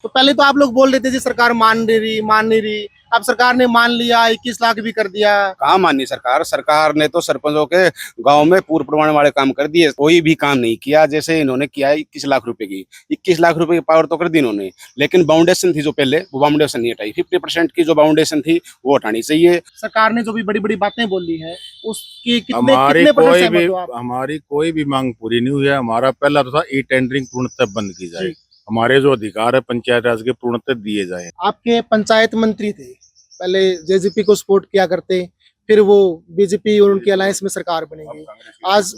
तो पहले तो आप लोग बोल रहे थे जी सरकार मान नहीं रही। अब सरकार ने मान लिया, 21 लाख भी कर दिया। कहाँ मानी सरकार? सरकार ने तो सरपंचों के गांव में पूर्व प्रमाण वाले काम कर दिए, कोई भी काम नहीं किया। जैसे इन्होंने किया 21 लाख रुपए की, 21 लाख रुपए की पावर तो कर दी इन्होंने, लेकिन बाउंडेशन थी जो पहले, वो बाउंडेशन नहीं हटाई। 50% की जो बाउंडेशन थी वो हटानी चाहिए। सरकार ने जो भी बड़ी बड़ी बातें बोली है उसकी हमारी कितने परसेंट कोई सहमत भी हो आप? हमारी कोई भी मांग पूरी नहीं हुई है। हमारा पहला तो था ई टेंडरिंग पूर्णतः बंद की जाए, हमारे जो अधिकार है पंचायत राज के पूर्णतः दिए जाए। आपके पंचायत मंत्री थे, पहले जेजेपी को सपोर्ट किया करते, फिर वो बीजेपी और उनकी अलायंस में सरकार बनेगी।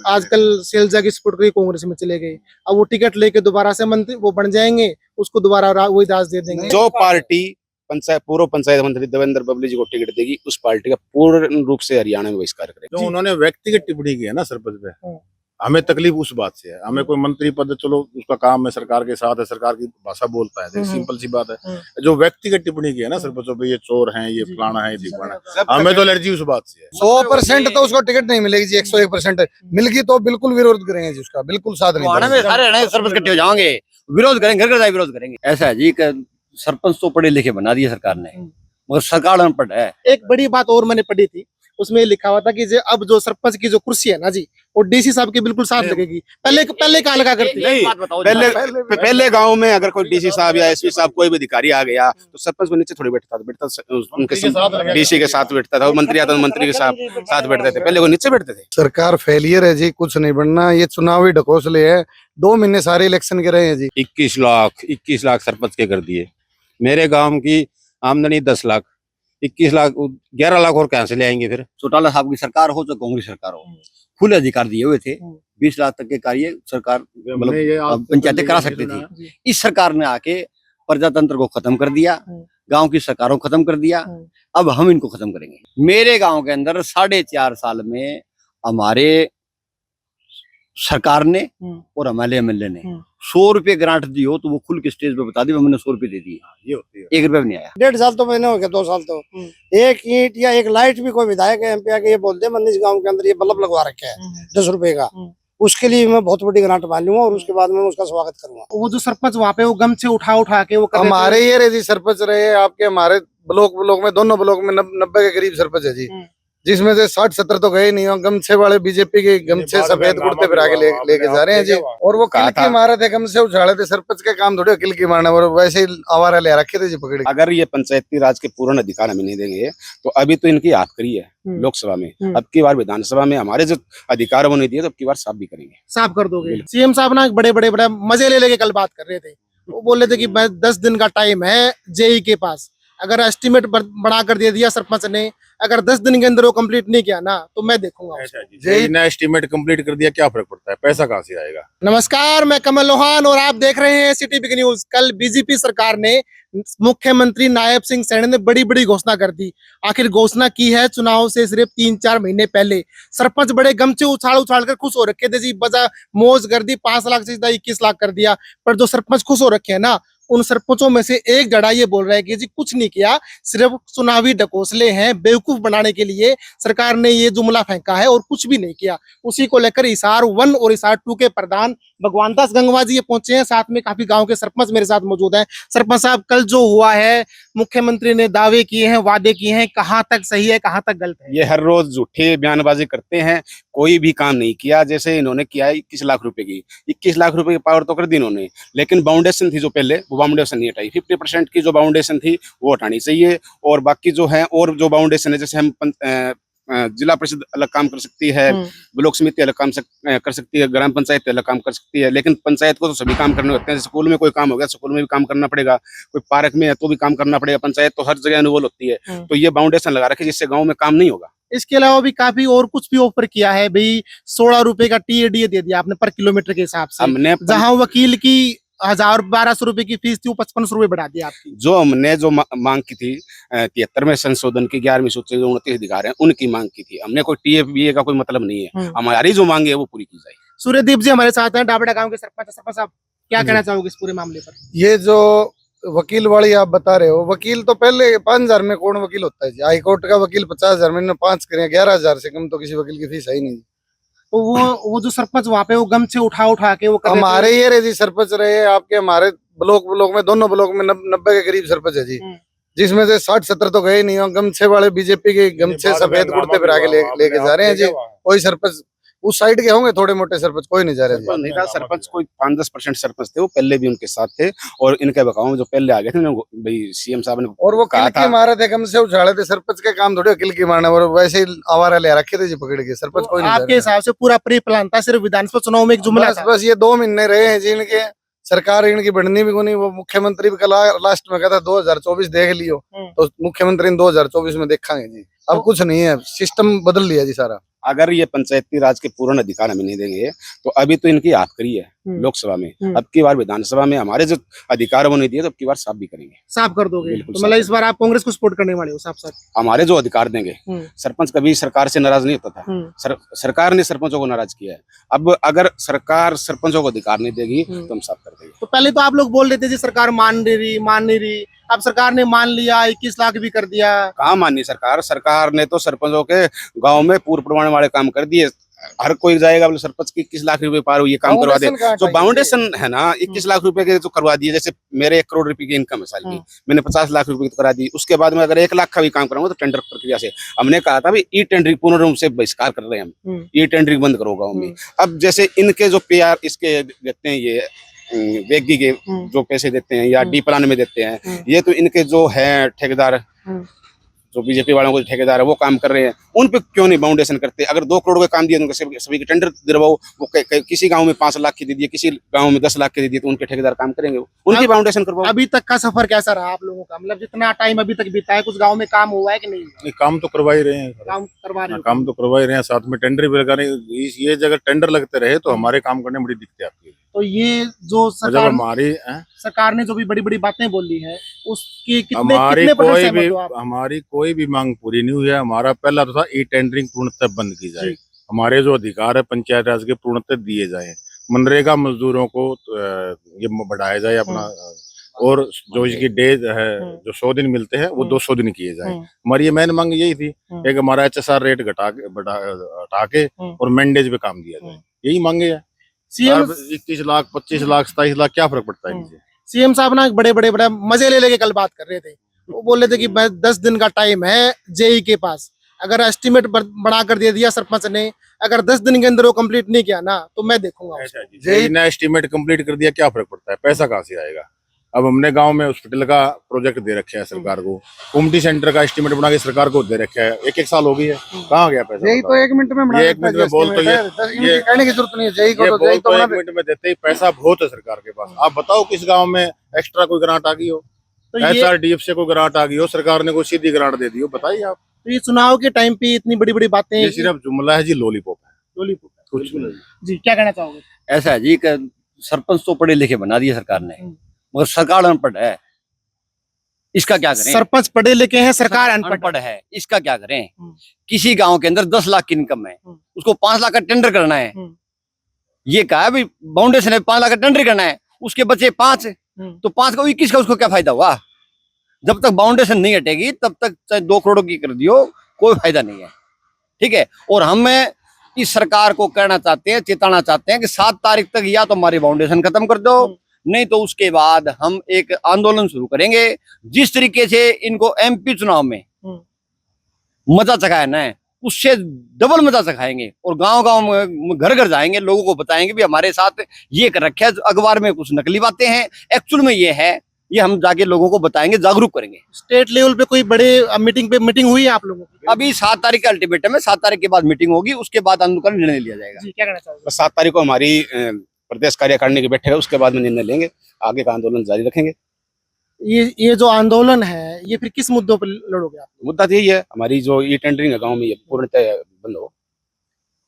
आजकल शैलजा की सपोर्ट करके कांग्रेस में चले गए। अब वो टिकट लेके दोबारा से मंत्री वो बन जाएंगे, उसको दोबारा वही दास दे देंगे। जो पार्टी पूर्व पंचायत मंत्री देवेंद्र बबली जी को टिकट देगी, उस पार्टी का पूर्ण रूप से हरियाणा में बहिष्कार करेगा। जो उन्होंने व्यक्तिगत टिप्पणी की है ना सरपंच पे, हमें तकलीफ उस बात से है। हमें कोई मंत्री पद, चलो उसका काम है, सरकार के साथ है, सरकार की भाषा बोलता है, सिंपल सी बात है। जो व्यक्तिगत टिप्पणी की है ना सरपंचों पे, ये चोर हैं, ये फलाना है, ये ढिकाना है, हमें तो एलर्जी उस बात से है। 100% तो उसको टिकट नहीं मिलेगी जी, 101% मिलगी तो बिल्कुल विरोध करेंगे जी, उसका बिल्कुल साथ नहीं में सारे सरपंच इकट्ठे हो जाएंगे, विरोध करेंगे, घर घर जाए विरोध करेंगे। ऐसा है जी कि सरपंच तो पढ़े लिखे बना दिए सरकार ने, मगर सरकार अनपढ़ है। एक बड़ी बात और मैंने पढ़ी थी, उसमें लिखा हुआ था कि अब जो सरपंच की जो कुर्सी है ना जी, वो डीसी साहब के बिल्कुल साथ लगेगी। पहले कहाँ लगा करती? पहले गांव में अगर कोई डीसी साहब या एसपी साहब कोई भी अधिकारी आ गया तो सरपंच को नीचे थोड़ी बैठता था, उनके डीसी के साथ बैठता था। मंत्री आता तो मंत्री के साथ बैठते थे, पहले वो नीचे बैठते थे। सरकार फेलियर है जी, कुछ नहीं बनना। ये चुनावी ढकोसले है, 2 महीने सारे इलेक्शन के रहे हैं जी। 21 लाख सरपंच के कर दिए। मेरे गांव की आमदनी 10 लाख, 21 लाख 11 लाख और कहां से ले आएंगे फिर? चौटाला साहब की सरकार हो तो कांग्रेस सरकार हो, खुले अधिकार दिए हुए थे। 20 लाख तक के कार्य सरकार मतलब पंचायतें करा सकती थी। इस सरकार ने आके प्रजातंत्र को खत्म कर दिया, गांव की सरकारों को खत्म कर दिया। अब हम इनको खत्म करेंगे। मेरे गांव के अंदर 4.5 साल में हमारे सरकार ने और हमारे एमएलए ने 100 रुपए ग्रांट दी हो तो वो खुल के स्टेज पे बता दी मैंने 100 रुपए दे दिए। ये होती है, 1 रुपया भी नहीं आया। 1.5 साल तो मैंने हो गया, 2 साल तो एक ईंट या एक लाइट भी कोई विधायक एमपी आके ये बोलते हैं मनीष गांव के अंदर ये बल्ब लगवा रखे है 10 रुपए का, उसके लिए मैं बहुत बड़ी ग्रांट मान लूंगा और उसके बाद मैं उसका स्वागत करूंगा। वो जो सरपंच वहाँ पे वो गमछे उठा के वो हमारे ये रहे जी सरपंच रहे आपके, हमारे ब्लॉक में, दोनों ब्लॉक में 90 के करीब सरपंच है जी, जिसमें से 60-70 तो गए नहीं। और गमछे वाले बीजेपी के गमछे सफेद कुर्ते पर आगे लेके जा रहे हैं जी। और वो किल की मारे थे, गमछे उछाले थे। सरपंच के काम थोड़े किल की मारना, और वैसे ही आवारा ले रखे थे जी पकड़। अगर ये पंचायती राज के पूर्ण अधिकार हमें नहीं देंगे तो अभी तो इनकी आखिरी है लोकसभा में, अब की बार विधानसभा में हमारे जो अधिकार वो नहीं दिए तो अब की बार साफ भी करेंगे। साफ कर दोगे? सीएम साहब ना बड़े मजे ले लेके कल बात कर रहे थे। वो बोल रहे थे कि 10 दिन का टाइम है जेई के पास, अगर एस्टिमेट बढ़ा कर दे दिया सरपंच ने, अगर 10 दिन के अंदर वो कंप्लीट नहीं किया ना तो मैं देखूंगा। जेई ने एस्टिमेट कंप्लीट कर दिया, क्या फर्क पड़ता है? पैसा कहाँ से आएगा? नमस्कार, मैं कमल लोहान और आप देख रहे हैं सिटी बिग न्यूज। कल बीजेपी सरकार ने मुख्यमंत्री नायब सिंह सैनी ने बड़ी घोषणा कर दी। आखिर घोषणा की है चुनाव से सिर्फ 3-4 महीने पहले। सरपंच बड़े गमछे उछाल कर खुश हो रखे थे जी, बजा मौज कर दी, 5 लाख से 21 लाख कर दिया। पर जो सरपंच खुश हो रखे हैं ना, उन सरपंचों में से एक जड़ा ये बोल रहा है कि जी कुछ नहीं किया, सिर्फ चुनावी ढकोसले हैं, बेवकूफ बनाने के लिए सरकार ने ये जुमला फेंका है और कुछ भी नहीं किया। उसी को लेकर हिसार 1 और हिसार 2 के प्रधान भगवान दास गंगवा जी ये पहुंचे हैं, साथ में काफी गांव के सरपंच मेरे साथ मौजूद हैं। सरपंच साहब, कल जो हुआ है, मुख्यमंत्री ने दावे किए हैं, वादे किए हैं, कहाँ तक सही है, कहाँ तक गलत है? ये हर रोज झूठे बयानबाजी करते हैं, कोई भी काम नहीं किया। जैसे इन्होंने किया है 21 लाख रुपए की, 21 लाख रुपए की पावर तो कर दी इन्होंने, लेकिन बाउंडेशन थी जो पहले, वो बाउंडेशन नहीं हटाई। 50% की जो बाउंडेशन थी वो हटानी चाहिए। और बाकी जो है और जो बाउंडेशन है, जैसे हम जिला परिषद अलग काम कर सकती है, ब्लॉक समिति अलग काम कर सकती है, ग्राम पंचायत अलग काम कर सकती है, लेकिन पंचायत को तो सभी काम करने होते हैं। स्कूल में कोई काम हो गया, स्कूल में भी काम करना पड़ेगा, कोई पार्क में है तो भी काम करना पड़ेगा। पंचायत तो हर जगह इन्वॉल्व होती है, तो ये बाउंडेशन लगा रखे जिससे गाँव में काम नहीं होगा। इसके अलावा भी काफी और कुछ भी ऑफर किया है भाई। 16 रुपए का टीएडीए दे दिया आपने पर किलोमीटर के हिसाब से। हमने जहां वकील की 1000-1200 रुपए की फीस थी, वो 5500 रुपए बढ़ा दिया आपकी। जो हमने मांग की थी 73 में संशोधन की 11वीं सूची जो 29 अधिकार है उनकी मांग की थी हमने। कोई टीएफबीए का कोई मतलब नहीं है, हमारी जो मांग है वो पूरी की जाए। सूर्यदीप जी हमारे साथ हैं, डाबड़ा गांव के सरपंच। सरपंच साहब, क्या कहना चाहोगे इस पूरे मामले पर? ये जो वकील वाली आप बता रहे हो, वकील तो पहले 5000 में कौन वकील होता है जी? हाई कोर्ट का वकील 50,000 में 5 करें, 11,000 से कम तो किसी वकील की फीस है ही नहीं। तो वो जो सरपंच वहाँ पे वो गमछे उठा के वो हमारे ये रहे जी सरपंच रहे आपके, हमारे ब्लॉक में दोनों ब्लॉक में 90 के करीब सरपंच है जी, जिसमें से 60-70 तो गए नहीं और गमछे वाले बीजेपी के गमछे सफेद कुर्ते पर आगे लेके जा रहे हैं जी। कोई सरपंच उस साइड के होंगे थोड़े मोटे सरपंच, कोई नहीं जा रहे सरपंच नहीं था, सरपंच कोई 5-10% सरपंच थे, वो पहले भी उनके साथ थे और इनके बकाओं में जो पहले आ गए थे ना, भाई सीएम साहब ने और वो कहा किल की मारे थे, गमछे उछाड़े थे। सरपंच के काम थोड़े किल की मारना, और वैसे ही आवारा ले रखे थे जी पकड़ के। सरपंच कोई नहीं जा आपके रहा। हिसाब से पूरा प्री प्लान था, सिर्फ विधानसभा चुनाव में एक जुमला था। बस ये 2 महीने रहे हैं जी इनके, सरकार इनकी बढ़नी भी नहीं। वो मुख्यमंत्री भी कल लास्ट में कहता 2024 देख लियो, तो मुख्यमंत्री 2024 में देखेंगे जी। अब कुछ नहीं है, सिस्टम बदल लिया जी सारा। अगर ये पंचायती राज के पूर्ण अधिकार हमें नहीं देंगे तो अभी तो इनकी आखिरी है लोकसभा में, अब की बार विधानसभा में हमारे जो अधिकार वो नहीं दिए तो अब की बार साफ भी करेंगे, साफ कर दोगे। बिल्कुल तो मतलब इस बार आप कांग्रेस को सपोर्ट करने वाले हो साफ साफ? हमारे जो अधिकार देंगे। सरपंच कभी सरकार से नाराज नहीं होता था, सरकार ने सरपंचों को नाराज किया है। अब अगर सरकार सरपंचों को अधिकार नहीं देगी तो हम साफ कर देंगे। तो पहले तो आप लोग बोल रहे थे जी सरकार मान नहीं रही, अब सरकार ने मान लिया, 21 लाख भी कर दिया। कहाँ मानी सरकार? सरकार ने तो सरपंचों के गांव में पूर्व प्रमाण वाले काम कर दिए। हर कोई जाएगा बोले सरपंच की 21 लाख रुपए पार हुई, ये काम करवा दे। जो फाउंडेशन है ना 21 लाख रुपए के जो करवा दिए, जैसे मेरे 1 करोड़ रुपए की इनकम है साल की, मैंने 50 लाख रुपए की तो करा दी। उसके बाद में अगर 1 लाख का भी काम कराऊंगा तो टेंडर प्रक्रिया से हमने कहा था भाई ई टेंडरिंग पूर्ण रूप से बहिष्कार कर रहे हैं हम, ई टेंडरिंग बंद करो गाँव में। अब जैसे इनके जो PR इसके देते हैं, ये वेगी के जो पैसे देते हैं या डी प्लान में देते हैं, ये तो इनके जो है ठेकेदार, जो बीजेपी वालों को ठेकेदार है वो काम कर रहे हैं, उन पे क्यों नहीं फाउंडेशन करते? अगर 2 करोड़ के काम दिए तो सभी के टेंडर दिलवाओ। वो किसी गांव में 5 लाख की दे दिए, किसी गांव में 10 लाख की दे दिए, तो उनके ठेकेदार काम करेंगे, उनकी फाउंडेशन करवाओ। अभी तक का सफर कैसा रहा आप लोगों का? मतलब जितना टाइम अभी तक बीता है, कुछ गाँव में काम हुआ है कि नहीं? काम तो करवा ही रहे हैं, काम करवा रहे हो? काम तो करवा ही रहे हैं, साथ में टेंडर भी लगा रहे हैं। ये जगह टेंडर लगते रहे तो हमारे काम करने में बड़ी दिक्कत आती है। तो ये जो जब हमारी सरकार ने जो भी बड़ी बड़ी बातें बोली है, उसकी हमारी कितने कोई परसेंट भी सहमत हो आप? हमारी कोई भी मांग पूरी नहीं हुई है। हमारा पहला तो था ई टेंडरिंग पूर्णतः बंद की जाए, हमारे जो अधिकार है पंचायत राज के पूर्णतः दिए जाए, मनरेगा मजदूरों को ये बढ़ाया जाए अपना, और जो इसकी डेज है जो 100 दिन मिलते हैं वो 200 दिन किए जाए। हमारी ये मेन मांग यही थी, एक हमारा HSR रेट हटा के और मैंडेज पे काम दिया जाए, यही मांगे है। सीएम 21 लाख 25 लाख 27 लाख क्या फर्क पड़ता है इनसे? सीएम साहब ना बड़े मजे ले लेके कल बात कर रहे थे। वो बोल रहे थे कि 10 दिन का टाइम है जेई के पास, अगर एस्टिमेट बढ़ा कर दे दिया सरपंच ने, अगर 10 दिन के अंदर वो कंप्लीट नहीं किया ना तो मैं देखूंगा। जेई ने एस्टिमेट कंप्लीट कर दिया, क्या फर्क पड़ता है? पैसा कहाँ से आएगा? अब हमने गांव में हॉस्पिटल का प्रोजेक्ट दे रखा है सरकार को, कम्युनिटी सेंटर का एस्टिमेट बना के सरकार को दे रखा है, 1 साल हो गई है, कहाँ गया पैसा? यही तो 1 मिनट में बना, 1 मिनट में बोल तो ये कहने की जरूरत नहीं है। जेई को तो जेई तो 1 मिनट में देते ही पैसा बहुत है सरकार के पास। आप बताओ किस गांव में एक्स्ट्रा कोई ग्रांट आ गई हो, SRDF से कोई ग्रांट आ गई हो, सरकार ने कोई सीधी ग्रांट दे दी हो, बताइए आप। तो ये चुनाव के टाइम पे इतनी बड़ी बड़ी बातें, ये सिर्फ जुमला है जी, लॉलीपॉप है, लॉलीपॉप है। कुछ नहीं। जी क्या कहना चाहोगे? ऐसा है जी कि सरपंच तो पढ़े लिखे बना दिए सरकार ने, मगर सरकार अनपढ़ है, इसका क्या करें? सरपंच पढ़े लिखे हैं, सरकार अनपढ़ है, इसका क्या करें? किसी गांव के अंदर 10 लाख की इनकम है, उसको 5 लाख का टेंडर करना है, ये कहा है भाई फाउंडेशन है 5 लाख का टेंडर करना है, उसके बचे 5, तो 5 का 21 का उसको क्या फायदा हुआ? जब तक फाउंडेशन नहीं हटेगी तब तक चाहे 2 करोड़ की कर दियो, कोई फायदा नहीं है, ठीक है। और हमें इस सरकार को कहना चाहते हैं, चेताना चाहते हैं कि 7 तारीख तक या तो हमारी फाउंडेशन खत्म कर दो, नहीं तो उसके बाद हम एक आंदोलन शुरू करेंगे। जिस तरीके से इनको MP चुनाव में मजा चखाया ना है, उससे डबल मजा चखाएंगे और गांव-गांव में घर घर जाएंगे, लोगों को बताएंगे भी हमारे साथ ये कर रखा है। अखबार में कुछ नकली बातें हैं, एक्चुअल में ये है, ये हम जाके लोगों को बताएंगे, जागरूक करेंगे। स्टेट लेवल पे कोई बड़े मीटिंग हुई है आप लोगों की? अभी 7 तारीख का अल्टीमेटम है, 7 तारीख के बाद मीटिंग होगी, उसके बाद आंदोलन का निर्णय लिया जाएगा। जी क्या कहना चाहोगे? 7 तारीख को हमारी प्रदेश कार्यकारिणी की बैठक है, उसके बाद में निर्णय लेंगे, आगे का आंदोलन जारी रखेंगे। ये जो आंदोलन है ये फिर किस मुद्दों पर लड़ोगे आप? मुद्दा तो यही है, हमारी जो ई टेंडरिंग है गाँव में ये पूर्णतः बंद हो।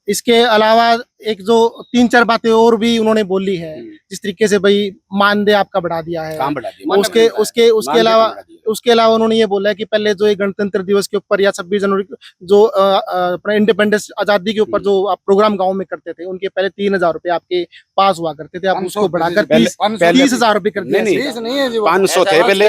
इसके अलावा एक जो 3-4 बातें और भी उन्होंने बोली है, जिस तरीके से भाई मानदेय आपका बढ़ा दिया है, काम बढ़ा दिया, उसके अलावा उसके अलावा उन्होंने ये बोला है कि पहले जो ये गणतंत्र दिवस के ऊपर या 26 जनवरी जो अपना इंडिपेंडेंस आजादी के ऊपर जो आप प्रोग्राम गाँव में करते थे, उनके पहले 3,000 रुपए आपके पास हुआ करते थे, आप उसको बढ़ाकर 30,000 रुपए कर दिया। नहीं है जी, 500 थे पहले।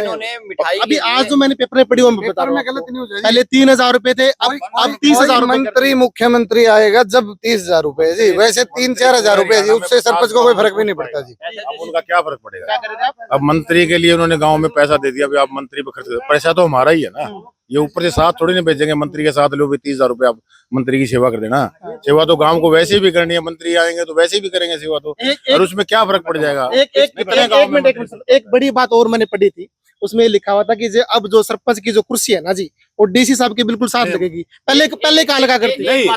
अभी आज जो मैंने पेपर में पढ़ी वो मैं बता रहा हूँ, पहले 3,000 रुपए थे, अब 30,000 रुपए। मंत्री मुख्यमंत्री आएगा जब 30,000 रुपए जी, वैसे 3-4 हजार रुपए जी, उससे सरपंच को कोई फर्क भी नहीं पड़ता जी। अब उनका क्या फर्क पड़ेगा? अब मंत्री के लिए उन्होंने गांव में पैसा दे दिया, अभी आप मंत्री पे खर्च करो, पैसा तो हमारा ही है ना। ये ऊपर से साथ थोड़ी ना भेजेंगे, मंत्री के साथ लो भी 30,000 रुपए आप मंत्री की सेवा कर देना। सेवा तो गांव को वैसे भी करनी है, मंत्री आएंगे तो वैसे भी करेंगे सेवा तो, और उसमें क्या फर्क पड़ जाएगा? एक बड़ी बात और मैंने पढ़ी थी, उसमें लिखा हुआ था कि अब जो सरपंच की जो कुर्सी है ना जी, वो डीसी साहब के बिल्कुल साथ लगेगी। पहले कहाँ लगा करती नहीं,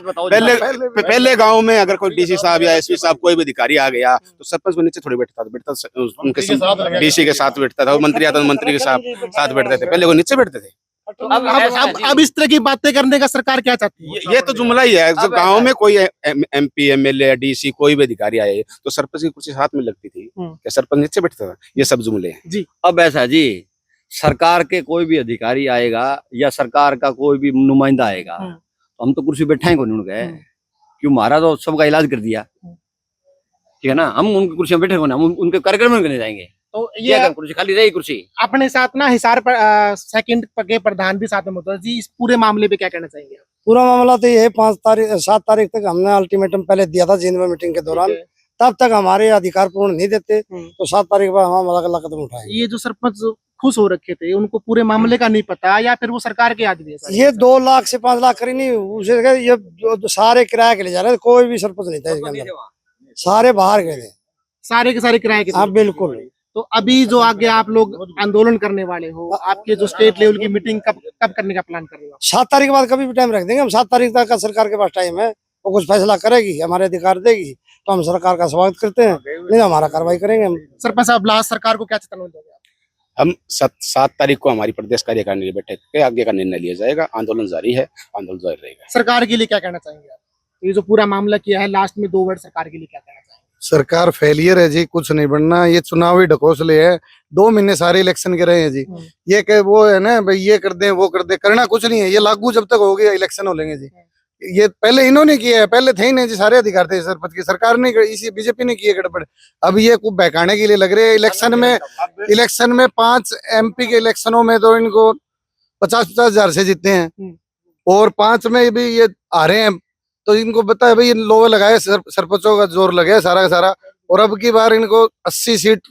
पहले गांव में अगर कोई डीसी साहब या एसपी साहब कोई भी अधिकारी आ गया तो सरपंच को नीचे थोड़ी बैठता था, उनके डीसी के साथ बैठता था, मंत्री आता तो मंत्री के साथ बैठते थे, पहले वो नीचे बैठते थे। अब इस तरह की बातें करने का सरकार क्या चाहती है? ये तो जुमला ही है। जब गांव में कोई एमपी एमएलए डीसी कोई भी अधिकारी आए तो सरपंच की कुर्सी हाथ में लगती थी, क्या सरपंच नीचे बैठता था? ये सब जुमले हैं जी। अब ऐसा जी, सरकार के कोई भी अधिकारी आएगा या सरकार का कोई भी नुमाइंदा आएगा तो हम तो कुर्सी बैठाएंगे नहीं उनके, क्यों? हमारा तो सबका इलाज कर दिया, ठीक है ना। हम उनकी कुर्सी में बैठे हम उनके कार्यक्रम में नहीं जाएंगे तो ये कुर्सी खाली रहेगी कुर्सी। अपने साथ ना हिसार सेकंड के प्रधान भी साथ में होता है जी, इस पूरे मामले पे क्या कहना चाहेंगे? पूरा मामला तो ये है, 7 तारीख तक हमने अल्टीमेटम पहले दिया था जींद में मीटिंग के दौरान, तब तक हमारे अधिकार पूर्ण नहीं देते तो 7 तारीख पर हम अलग कदम उठाएंगे। ये जो सरपंच खुश हो रखे थे, उनको पूरे मामले का नहीं पता या फिर वो सरकार के आदमी है? ये 2 लाख से 5 लाख करी नहीं, उसे ये जो सारे किराए के ले जा रहे थे, कोई भी सरपंच नहीं था इसके अंदर, सारे बाहर गए थे, सारे के सारे किराए के? हाँ बिल्कुल। तो अभी जो आगे आप लोग आंदोलन करने वाले हो, आपके जो स्टेट लेवल की मीटिंग कब करने का प्लान कर रहे हो? 7 तारीख के बाद कभी भी टाइम रख देंगे हम। 7 तारीख तक का सरकार के पास टाइम है, वो कुछ फैसला करेगी, हमारे अधिकार देगी तो हम सरकार का स्वागत करते हैं, नहीं हमारा कार्रवाई करेंगे हम। सरपंच साहब, लास्ट सरकार को क्या चेतावनी दोगे? हम 7 तारीख को हमारी प्रदेश कार्यकारिणी की बैठक के आगे का निर्णय लिया जाएगा। आंदोलन जारी है, आंदोलन जारी रहेगा। सरकार के लिए क्या कहना चाहेंगे आप? ये जो पूरा मामला किया है, लास्ट में 2 वर्ड सरकार के लिए क्या कहना चाहेंगे? सरकार फेलियर है जी, कुछ नहीं बनना, ये चुनावी ढकोसले है। 2 महीने सारे इलेक्शन के रहे हैं जी, ये के वो है ना भाई, ये कर दे वो कर दे, करना कुछ नहीं है। ये लागू जब तक होगी इलेक्शन हो लेंगे जी। ये पहले इन्होंने किया है, पहले थे ही नहीं जी, सारे अधिकार थे सरपंच की, सरकार ने इसी बीजेपी ने किए गड़बड़। अब ये कुछ बहकाने के लिए लग रहे हैं। इलेक्शन में 5 MP के इलेक्शनों में तो इनको 50-50 हजार से जीते हैं, और 5 में भी ये आ रहे हैं, तो इनको पता है भाई लोग लगाए, सरपंचों का जोर लगे सारा का सारा। और अब की बार इनको 80 सीट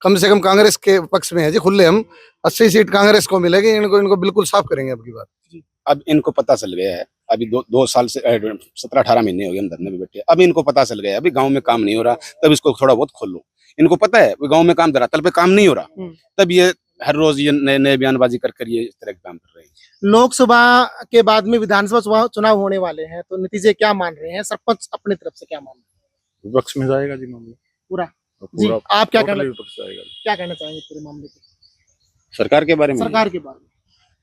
कम से कम कांग्रेस के पक्ष में है जी, खुले हम 80 सीट कांग्रेस को मिलेगी, इनको बिल्कुल साफ करेंगे अब की बार। अब इनको पता चल गया है, अभी 2 साल से 17-18 महीने हो गए हम धरने में बैठे, अब इनको पता चल गया अभी गांव में काम नहीं हो रहा, तब इसको थोड़ा बहुत खोलो। इनको पता है गांव में काम धरातल पे काम नहीं हो रहा, तब ये हर रोज ये नए बयानबाजी कर ये इस तरह के काम कर रहे हैं। लोकसभा के बाद में विधानसभा चुनाव होने वाले हैं, तो नतीजे क्या मान रहे हैं? सरपंच अपनी तरफ से क्या मान रहे हैं? विपक्ष में जाएगा जी मामला पूरा जी। आप क्या कहना चाहेंगे पूरे मामले पे? सरकार के बारे में?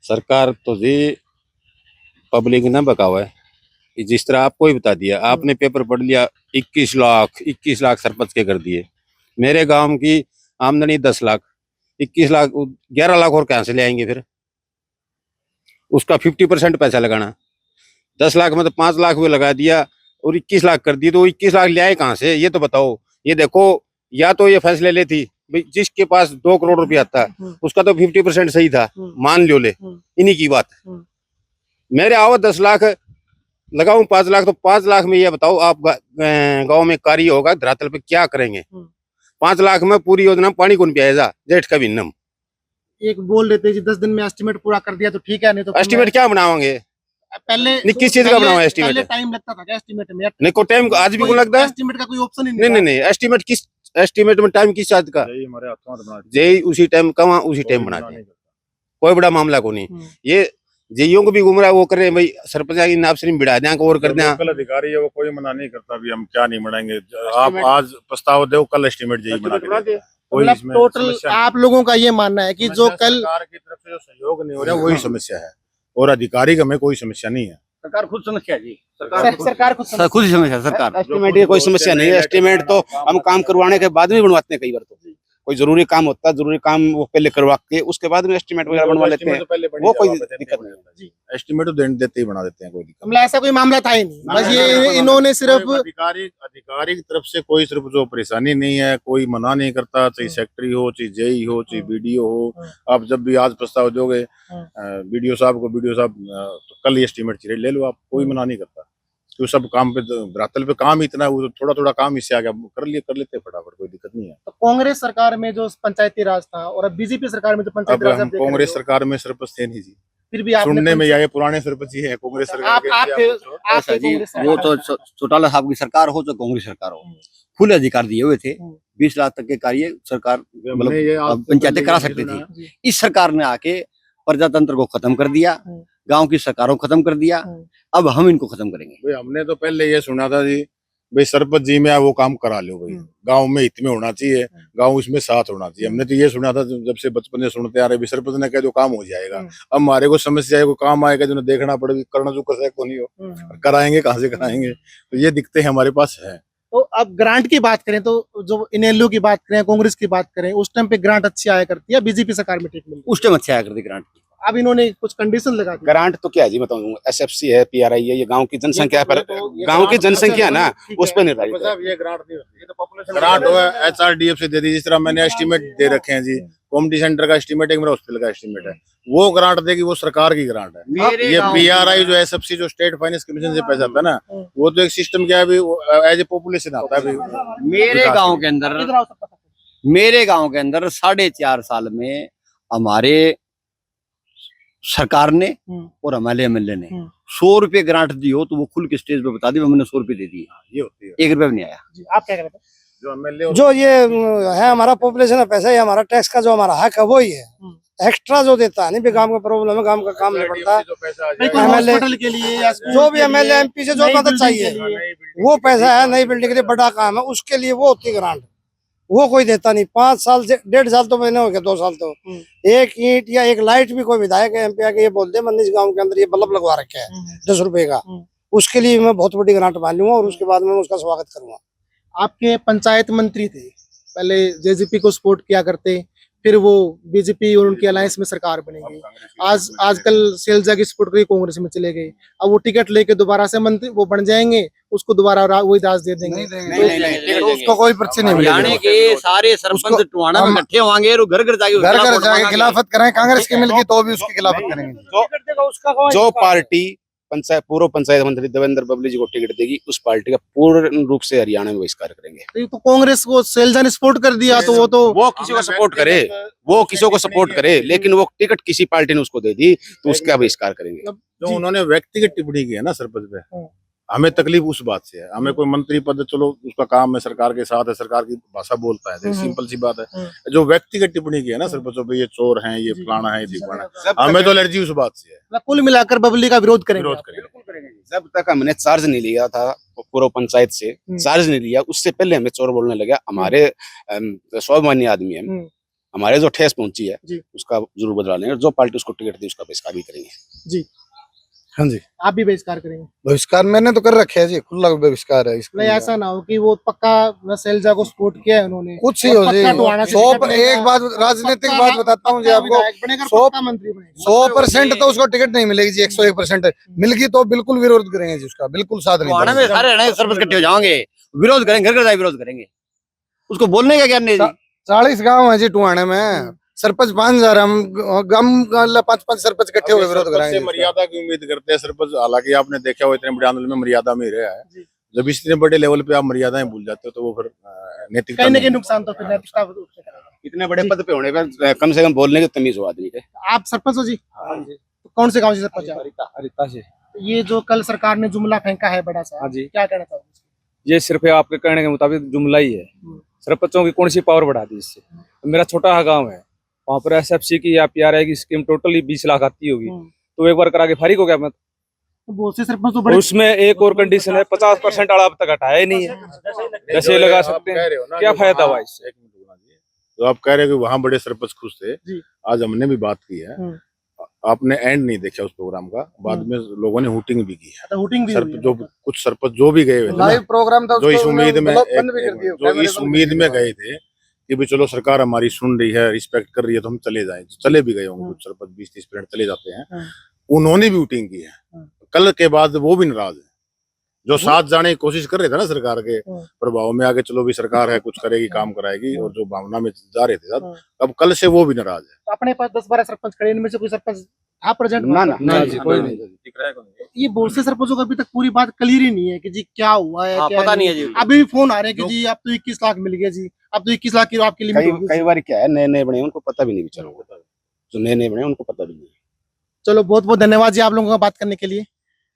सरकार तो जी पब्लिक ना बकावा है, जिस तरह आपको ही बता दिया, आपने पेपर पढ़ लिया, 21 लाख सरपंच के कर दिए। मेरे गांव की आमदनी 10 लाख, 21 लाख 11 लाख और कहां से ले आएंगे? फिर उसका 50% पैसा लगाना, 10 लाख में तो 5 लाख वो लगा दिया और 21 लाख कर दिए, तो 21 लाख ले आए कहां से? ये तो बताओ। ये देखो, या तो ये फैसले लेती भाई, जिसके पास 2 करोड़ रुपया था उसका तो 50% सही था, मान लो ले, इन्हीं की बात। मेरे आओ 10 लाख लगाऊं 5 लाख, तो 5 लाख में ये बताओ आप गांव में कार्य होगा धरातल पे क्या करेंगे? 5 लाख में पूरी योजना पानी कौन पियाएगा? जेठ का भिन्नम एक बोल देते जी 10 दिन में एस्टिमेट पूरा कर दिया तो ठीक है, नहीं तो एस्टिमेट क्या बनाओगे? पहले किस चीज का बनाओ एस्टिमेट? पहले टाइम लगता था क्या एस्टिमेट में? नहीं, को टाइम आज भी को लगता है? एस्टिमेट का कोई ऑप्शन ही नहीं। नहीं, एस्टिमेट किस एस्टिमेट में टाइम किस चीज का? जय उसी टाइम का वहाँ उसी टाइम बनाते हैं, कोई बड़ा मामला को नहीं। ये जेईओ को भी गुमराह वो कर रहे हैं भाई, सरपंच की नाप से बिड़ा दें और कर दें। कल अधिकारी है वो कोई मना नहीं करता भी हम क्या नहीं बनाएंगे, आप आज प्रस्ताव दो, कल एस्टिमेट जेई बना के। मतलब टोटल आप लोगों का ये मानना है कि जो कल सरकार की तरफ से जो सहयोग नहीं हो रहा वही समस्या है, और अधिकारी का में कोई समस्या नहीं है। सरकार खुद समस्या जी, सरकार खुद ही समस्या। सरकार एस्टिमेट की कोई समस्या नहीं है, एस्टिमेट तो हम काम करवाने के बाद में बनवाते हैं कई बार, तो कोई जरूरी काम होता है, जरूरी काम वो पहले करवा के उसके बाद में एस्टिमेट वगैरह बनवा लेते हैं, वो कोई दिक्कत नहीं होता। एस्टिमेट तो देते ही बना देते हैं, कोई दिक्कत मतलब ऐसा कोई मामला था ही नहीं, बस ये इन्होंने सिर्फ अधिकारी की तरफ से कोई सिर्फ जो परेशानी नहीं है, कोई मना नहीं करता, चाहे सेक्रेटरी हो, चाहे जेई हो, चाहे बीडीओ हो। आप जब भी आज प्रस्ताव दोगे बीडीओ साहब को, बीडीओ साहब तो कल ही एस्टिमेट चाहिए ले लो आप, कोई मना नहीं करता। तो सब काम पे धरातल पे काम इतना है, वो थोड़ा थोड़ा काम इससे आ गया, कर लेते फटाफट, कोई दिक्कत नहीं है। तो कांग्रेस सरकार में जो पंचायती राज था और अब बीजेपी सरकार में जो अब पंचायती राज हम कांग्रेस सरकार में सरपंच थे नहीं जी, फिर भी आपने सुनने में आए पुराने सरपंच ही है कांग्रेस सरकार के। आप ऐसा जी, वो तो चौटाला साहब की सरकार हो, तो कांग्रेस सरकार हो, खुले अधिकार दिए हुए थे। 20 लाख तक के कार्य सरकार मतलब पंचायतें करा सकती थी। इस सरकार ने आके प्रजातंत्र को खत्म कर दिया, गांव की सरकारों को खत्म कर दिया। अब हम इनको खत्म करेंगे। भाई हमने तो पहले ये सुना था जी, भाई सरपंच जी में वो काम करा लो, भाई गांव में हित में होना चाहिए, गांव इसमें साथ होना चाहिए। हमने तो ये सुना था जब से बचपन से सुनते आ रहे, सरपंच ने कहा जो काम हो जाएगा। अब हमारे को समस्या है, कोई काम आएगा जो देखना पड़ेगा, करना जो कर सकते नहीं हो, कराएंगे कहाँ से कराएंगे। तो ये दिक्कतें हमारे पास है। तो अब ग्रांट की बात करें तो जो इनेलो की बात करें, कांग्रेस की बात करें, उस टाइम पे ग्रांट अच्छी आया करती है, बीजेपी सरकार में ठीक मिलती है। उस टाइम अच्छा आया करती ग्रांट। अब इन्होंने कुछ कंडीशन लगा दी। ग्रांट तो क्या है जी बताऊँ, एसएफसी है, पीआरआई है, ये गांव की जनसंख्या पर, गांव की जनसंख्या है ना, उस पर निर्धारित है। ये ग्रांट नहीं होती, ये तो पॉपुलेशन ग्रांट हुआ एचआरडीएफ से दे दी। जिस तरह मैंने एस्टीमेट दे रखे हैं जी, कॉमेडी सेंटर का एस्टीमेट है, मेरा हॉस्पिटल का एस्टीमेट है, वो ग्रांट देगी, वो सरकार की ग्रांट है। ये पीआरआई जो एसएफसी जो स्टेट फाइनेंस कमीशन से पैसा आता है ना, वो तो एक सिस्टम क्या है, एज ए पॉपुलेशन आता है। मेरे गांव के अंदर 4.5 साल में हमारे सरकार ने और हमारे एमएलए ने 100 रुपए ग्रांट दी हो, तो वो खुल के स्टेज पे बता दी, मैंने 100 रुपए दे दिए। ये होती है, 1 रुपया भी नहीं आया। आप क्या कहते हैं? जो एमएलए जो ये है हमारा पॉपुलेशन है, पैसा, ये हमारा टैक्स का जो हमारा हक है वो ही है। एक्स्ट्रा जो देता है नहीं भी, गांव का प्रॉब्लम है, गांव का काम नहीं पड़ता। हॉस्पिटल के लिए या जो भी एमएलए एमपी से जो मदद चाहिए, वो पैसा है, नई बिल्डिंग के लिए बड़ा काम है, उसके लिए वो होती ग्रांट, वो कोई देता नहीं। 5 साल से 1.5 साल तो मैंने हो गया, 2 साल तो एक ईंट या एक लाइट भी कोई विधायक एमपी आके ये बोल दे मनीष गांव के अंदर ये बल्ब लगवा रखे है 10 रुपए का, उसके लिए मैं बहुत बड़ी ग्रांट मान लूंगा और उसके बाद मैं उसका स्वागत करूंगा। आपके पंचायत मंत्री थे, पहले जेजेपी को सपोर्ट किया करते, फिर वो बीजेपी और उनकी अलायंस में सरकार बनेगी। आजकल सैलजा की सपोर्ट करके कांग्रेस में चले गए, अब वो टिकट लेके दोबारा से मंत्री वो बन जाएंगे, उसको दोबारा वही दास दे देंगे। तो उसको कोई पर्ची नहीं हरियाणा मिलेगी। के सारे सरपंच टुहाना में इकट्ठे होंगे और घर घर जाके खिलाफत करें, कांग्रेस की मिलगी तो भी उसकी खिलाफत करेंगे। जो पार्टी पूर्व पंचायत मंत्री देवेंद्र बबली जी को टिकट देगी, उस पार्टी का पूर्ण रूप से हरियाणा में बहिष्कार करेंगे। तो कांग्रेस को सैलजा ने सपोर्ट कर दिया, तो वो किसी को सपोर्ट करे, वो किसी को सपोर्ट करे, लेकिन वो टिकट किसी पार्टी ने उसको दे दी, तो उसका बहिष्कार करेंगे। जो उन्होंने व्यक्तिगत टिप्पणी की है ना सरपंच पे, हमें तकलीफ उस बात से है। हमें कोई मंत्री पद, चलो उसका काम है, सरकार के साथ है, सरकार की भाषा बोलता है, सिंपल सी बात है। जो व्यक्तिगत टिप्पणी की है ना सरपंचों पे, ये चोर हैं, ये फलाना है, ये दिखवाना है, हमें तो एलर्जी उस बात से है। कुल मिलाकर बबली का विरोध करेंगे। जब तक हमने चार्ज नहीं लिया था पूर्व पंचायत से, चार्ज नहीं लिया, उससे पहले हमें चोर बोलने लगा। हमारे स्वाभिमानी आदमी है, हमारे जो ठेस पहुंची है उसका जरूर बदला लेंगे। जो पार्टी उसको टिकट दी उसका बहिष्कार भी करेंगे जी। हाँ जी, आप भी बहिष्कार करेंगे? बहिष्कार मैंने तो कर रखे है जी, खुला बहिष्कार है। नहीं, ऐसा ना हो कि वो पक्का सैलजा को सपोर्ट किया है उन्होंने, कुछ ही हो जी। 100 बात राजनीतिक बात बताता हूँ जी आपको, 100% तो उसको टिकट नहीं मिलेगी जी। 101% मिलेगी तो बिल्कुल विरोध करेंगे जी, उसका बिल्कुल साथ नहीं टुहाना में सारे हरियाणा के सरपंच इकट्ठे हो जाएंगे, विरोध करेंगे, घर घर जाके विरोध करेंगे। उसको बोलने का क्या नहीं जी। 40 गाँव है जी टुहाने में, सरपंच 5000, हम 5-5 सरपंच इकट्ठे होकर विरोध कराएंगे। मर्यादा की उम्मीद करते हैं सरपंच। हालांकि आपने देखा हो इतने बड़े आंदोलन में मर्यादा में रहा है। जब इतने बड़े लेवल पे आप मर्यादाएं भूल जाते हो, तो वो फिर नैतिकता कहीं ना कहीं नुकसान तो फिर नैतिकता रूप से करेगा। इतने बड़े पद पे होने पर कम से कम बोलने की तमीज हो आदमी के। आप सरपंच हो जी? तो कौन से गांव से सरपंच है? हरिता से। ये जो कल सरकार ने जुमला फेंका है बड़ा सा, हाँ जी। क्या कहना चाहोगे? ये सिर्फ आपके कहने के मुताबिक जुमला ही है। सरपंचों की कौन सी पावर बढ़ा दी इससे? मेरा छोटा गांव है, वहाँ पर एसएफसी की या पीआरआई की स्कीम टोटली 20 लाख आती होगी, तो एक बार करा के फारिग हो गया मैं। बहुत से सरपंच तो बड़े, उसमें एक और कंडीशन है, 50% आड़ा अब तक हटाया ही नहीं है। जैसे लगा सकते हैं, क्या फायदा हुआ इससे? तो आप कह रहे हो कि वहाँ बड़े सरपंच खुश थे, आज हमने भी बात की है। आपने एंड नहीं देखा उस प्रोग्राम का, बाद में लोगों ने हूटिंग भी की है। हूटिंग भी हुई है। जो कुछ सरपंच जो भी गए हुए थे ना, लाइव प्रोग्राम था, जो इस उसको उम्मीद में बंद भी कर दिया। जो इस उम्मीद में गए थे कि भाई चलो सरकार हमारी सुन रही है, रिस्पेक्ट कर रही है, तो हम चले जाएं। चले भी गए होंगे कुछ सरपंच, 20-30 मिनट चले जाते हैं। उन्होंने भी वोटिंग की है, कल के बाद वो भी नाराज है। जो साथ जाने की कोशिश कर रहे थे ना सरकार के प्रभाव में आगे, चलो भी सरकार है, कुछ करेगी, काम कराएगी, और जो भावना में जा रहे थे साथ, अब कल से वो भी नाराज है। तो अपने पास 10-12 सरपंच खड़े, इनमें से कोई सरपंच था प्रेजेंट? ना ना ना जी, कोई नहीं। ये बहुत से सरपंचों को अभी तक पूरी बात क्लियर ही नहीं है कि जी क्या हुआ है, क्या पता नहीं है जी। अभी भी फोन आ रहे हैं कि जी अब तो 21 लाख मिल गया जी, अब तो 21 लाख की आपकी लिमिट कई होगी। कई बार क्या है, नए नए बने उनको पता भी नहीं चलो, जो नए नए बने उनको पता भी नहीं। चलो बहुत बहुत धन्यवाद जी आप लोगों का बात करने के लिए।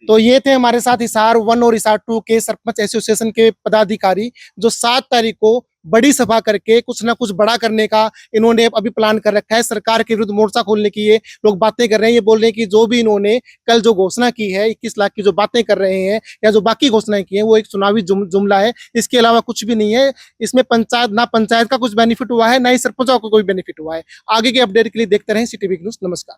तो ये थे हमारे साथ हिसार 1 और हिसार 2 के सरपंच एसोसिएशन के पदाधिकारी, जो 7 तारीख को बड़ी सभा करके कुछ ना कुछ बड़ा करने का इन्होंने अभी प्लान कर रखा है। सरकार के विरुद्ध मोर्चा खोलने की ये लोग बातें कर रहे हैं। ये बोल रहे हैं कि जो भी इन्होंने कल जो घोषणा की है, 21 लाख की जो बातें कर रहे हैं या जो बाकी घोषणाएं की हैं, वो एक चुनावी जुमला है, इसके अलावा कुछ भी नहीं है। इसमें पंचायत का कुछ बेनिफिट हुआ है, ना ही सरपंचों को कोई बेनिफिट हुआ है। आगे के अपडेट के लिए देखते रहें सिटी न्यूज़। नमस्कार।